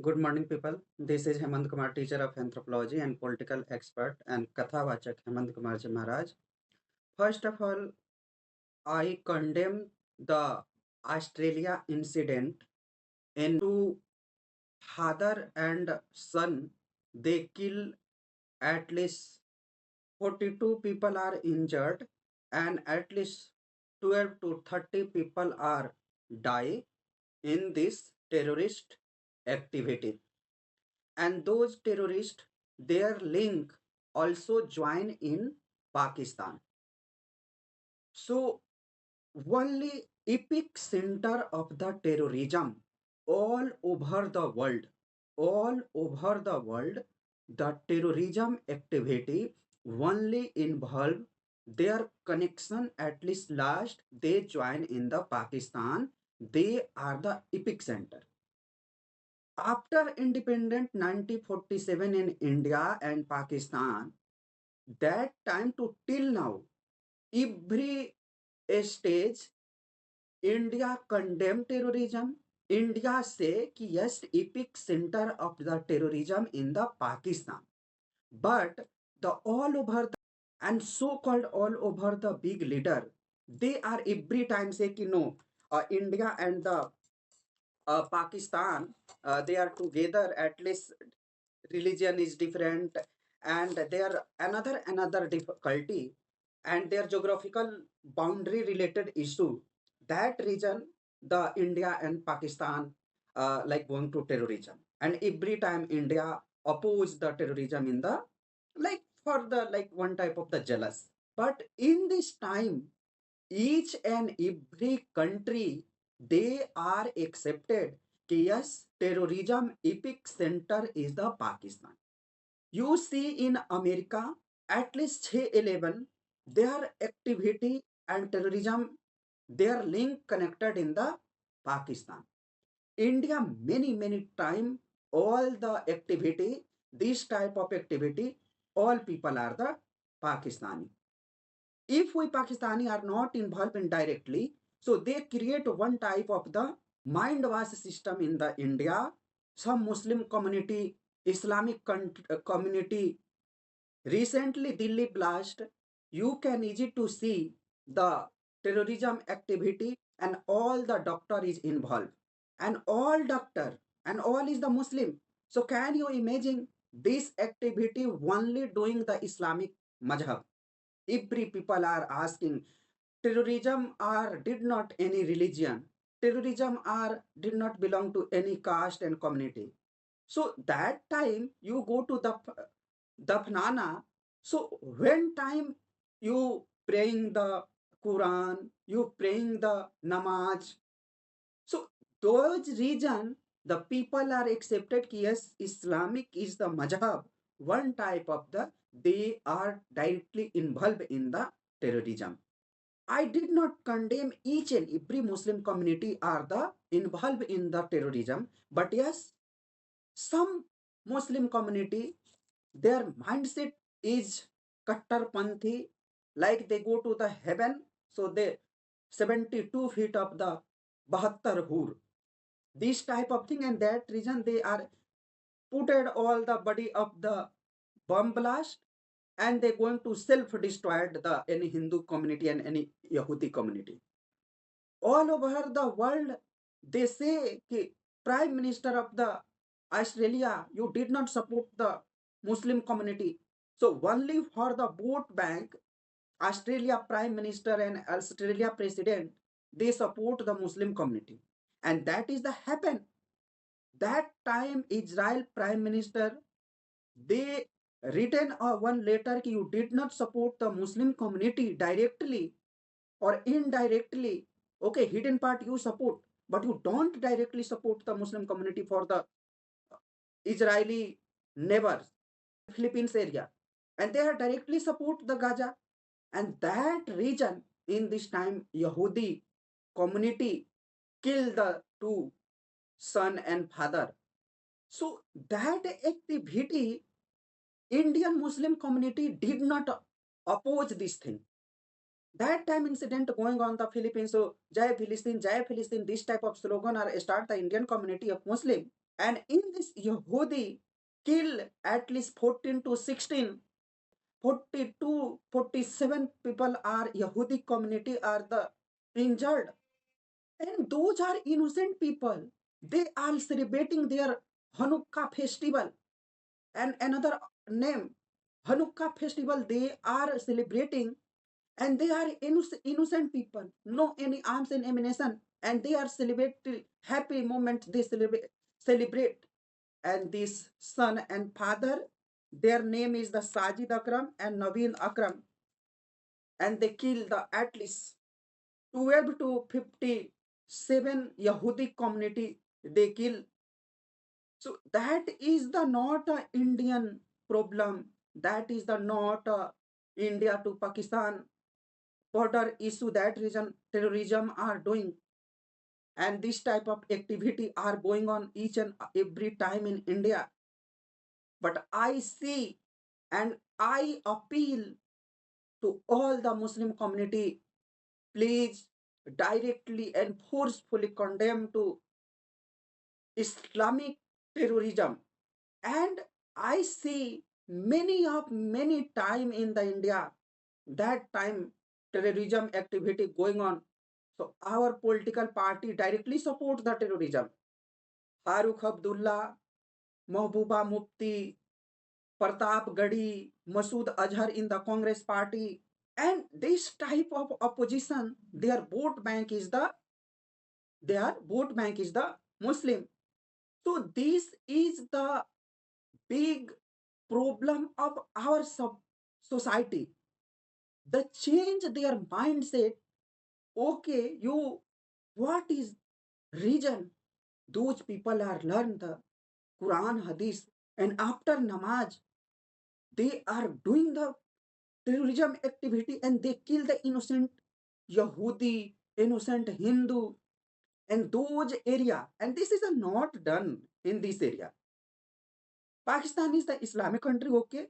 Good morning, people. This is Hemant Kumar, teacher of anthropology and political expert, and Kathavachak Hemant Kumar Ji Maharaj. First of all, I condemn the Australia incident in two father and son. They kill at least 42 people are injured, and at least 12 to 30 people are die in this terrorist activity. And those terrorists, their link also join in Pakistan. So only epic center of the terrorism all over the world, all over the world, the terrorism activity only involve their connection at least last they join in the Pakistan. They are the epic center. After independent 1947 in India and Pakistan, that time to till now, every stage, India condemn terrorism. India say कि yes, epic center of the terrorism in the Pakistan. But the all over the and so-called all over the big leader, they are every time say कि no, India and the Pakistan, they are together. At least religion is different, and there another difficulty, and their geographical boundary related issue. That region, the India and Pakistan, like going to terrorism, and every time India oppose the terrorism in the like for the like one type of the jealous. But in this time, each and every country, they are accepted कि yes, terrorism epic center is the Pakistan. You see in America, at least 11, their activity and terrorism, their link connected in the Pakistan. India many time, all the activity, this type of activity, all people are the Pakistani. If we Pakistani are not involved in directly, so they create one type of the mind wash system in the India. Some Muslim community, Islamic community. Recently, Delhi blast, you can easy to see the terrorism activity, and all the doctor is involved, and all doctor and all is the Muslim. So can you imagine this activity only doing the Islamic Majhab? Every people are asking, terrorism are did not any religion, terrorism are did not belong to any caste and community. So that time you go to the dafnana. So when time you praying the Quran, you praying the namaz. So those region, the people are accepted कि yes, Islamic is the majhab, one type of the, they are directly involved in the terrorism. I did not condemn each and every Muslim community are the involved in the terrorism, but yes, some Muslim community, their mindset is Kattarpanthi, like they go to the heaven, so they 72 feet of the Bahattar Hur, this type of thing, and that reason they are putted all the body of the bomb blast, and they going to self-destroy the any Hindu community and any Yahudi community. All over the world, they say कि Prime Minister of the Australia, you did not support the Muslim community. So only for the vote bank, Australia Prime Minister and Australia President, they support the Muslim community. And that is the happen. That time Israel Prime Minister, they written one letter कि you did not support the Muslim community directly or indirectly. Okay, hidden part you support, but you don't directly support the Muslim community for the Israeli neighbors, Philippines area, and they are directly support the Gaza, and that region in this time Yahudi community kill the two son and father. So that activity, Indian Muslim community did not oppose this thing. That time incident going on the Philippines, so Jai Philistine, this type of slogan are start the Indian community of Muslim. And in this Yehudi kill at least 14 to 16, 42, 47 people are Yehudi community are the injured. And those are innocent people. They are celebrating their Hanukkah festival. And another name, Hanukkah festival, they are celebrating, and they are innocent people, no any arms and ammunition, and they are celebrating happy moment. They celebrate. And this son and father, their name is the Sajid Akram and Naveen Akram, and they kill the at least 12 to 57 Yahudi community they kill. So that is the not a Indian problem. That is the not a India to Pakistan border issue that region terrorism are doing. And this type of activity are going on each and every time in India. But I see and I appeal to all the Muslim community, please directly and forcefully condemn to Islamic terrorism. And I see many time in the India that time terrorism activity going on. So our political party directly support the terrorism. Farooq Abdullah, Mahbuba Mufti, Pratap Gadi, Masood Azhar in the Congress party. And this type of opposition, their vote bank is the Muslim. So this is the big problem of our society. The change their mindset. Okay, you, what is reason? Those people are learn the Quran, Hadith, and after namaz, they are doing the terrorism activity and they kill the innocent Yahudi, innocent Hindu, and those area. And this is not done in this area. Pakistan is the Islamic country, okay?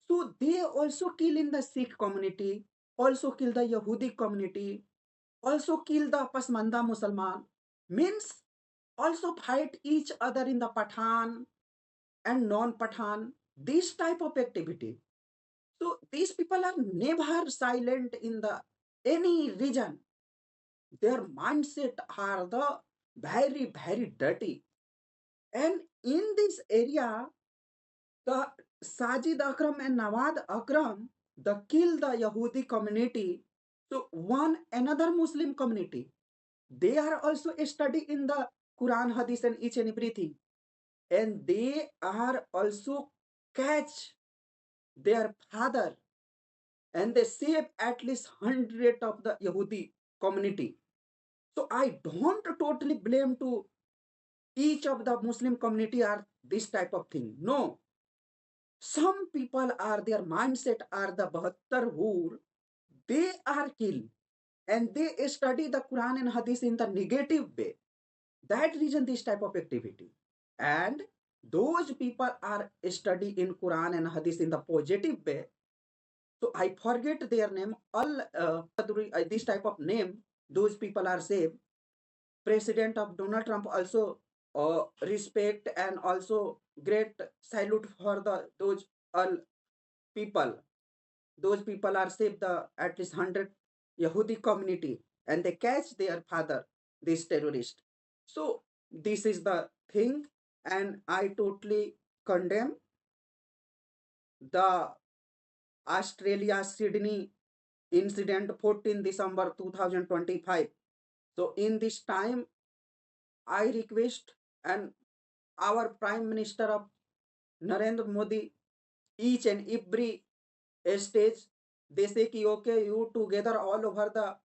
So they also kill in the Sikh community, also kill the Yahudi community, also kill the Pasmanda Musliman. Means also fight each other in the Pathan and non-Pathan. This type of activity. So these people are never silent in the any region. Their mindset are the very dirty. And in this area, the Sajid Akram and Nawad Akram, the kill the Yahudi community. So one another Muslim community, they are also study in the Quran, Hadith, and each and everything, and they are also catch their father, and they save at least 100 of the Yahudi community. So I don't totally blame to each of the Muslim community are this type of thing. No, some people are their mindset are the Bahattar Hur, they are killed and they study the Quran and Hadith in the negative way. That reason this type of activity. And those people are study in Quran and Hadith in the positive way. So I forget their name. All this type of name, those people are saved. President of Donald Trump also respect and also great salute for the those all people. Those people are saved the at least 100 Yahudi community and they catch their father, this terrorist. So this is the thing, and I totally condemn the Australia Sydney incident 14 December 2025. So in this time, I request and our Prime Minister of Narendra Modi, each and every stage, they say ki okay, you together all over the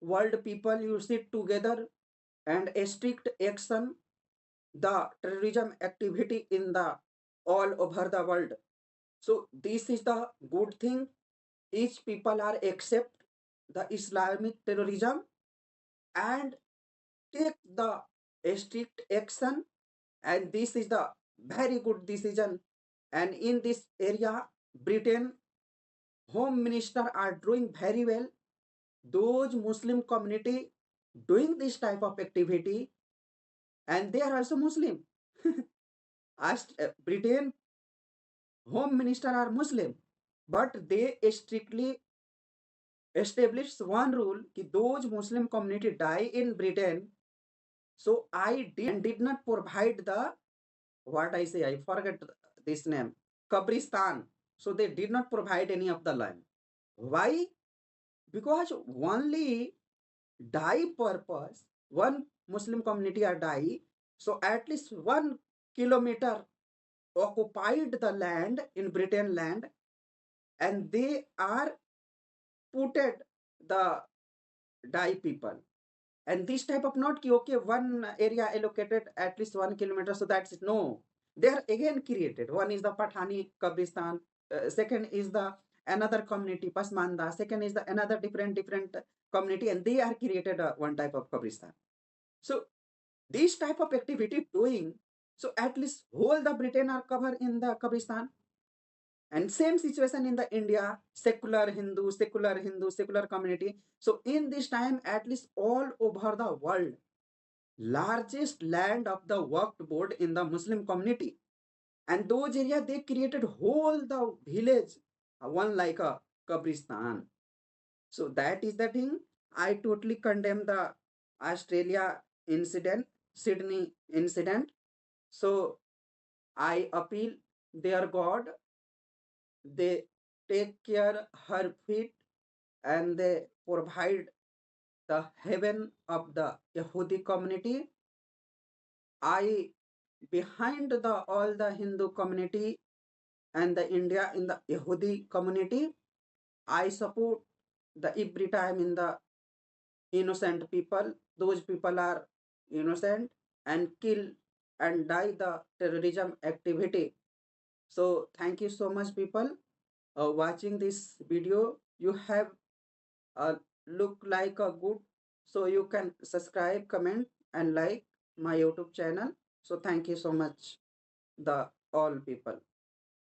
world people, you sit together and a strict action the terrorism activity in the all over the world. So this is the good thing. Each people are accept the Islamic terrorism and take the strict action, and this is the very good decision. And in this area, Britain home minister are doing very well. Those Muslim community doing this type of activity, and they are also Muslim. Britain home minister are Muslim, but they strictly established one rule कि those Muslim community die in Britain. So I did not provide the what I say, I forget this name, Kabristan. So they did not provide any of the land. Why? Because only die purpose, one Muslim community are die. So at least 1 kilometer occupied the land in Britain land, and they are putted the die people. And this type of not ki, okay, one area allocated at least 1 kilometer, so that's it. No, they are again created. One is the Pathani Kabristan, second is the another community Pasmanda, second is the another different community, and they are created one type of Kabristan. So this type of activity doing, so at least whole the Britain are covered in the Kabristan. And same situation in the India, secular community. So in this time, at least all over the world, largest land of the worked board in the Muslim community, and those area they created whole the village, one like a Kabristan. So that is the thing. I totally condemn the Australia incident, Sydney incident. So I appeal their God, they take care her feet, and they provide the heaven of the Yehudi community. I behind the all the Hindu community and the India in the Yehudi community. I support the every time in the innocent people. Those people are innocent and kill and die the terrorism activity. So thank you so much, people, watching this video. You have look like a good, so you can subscribe, comment, and like my YouTube channel. So thank you so much, the all people.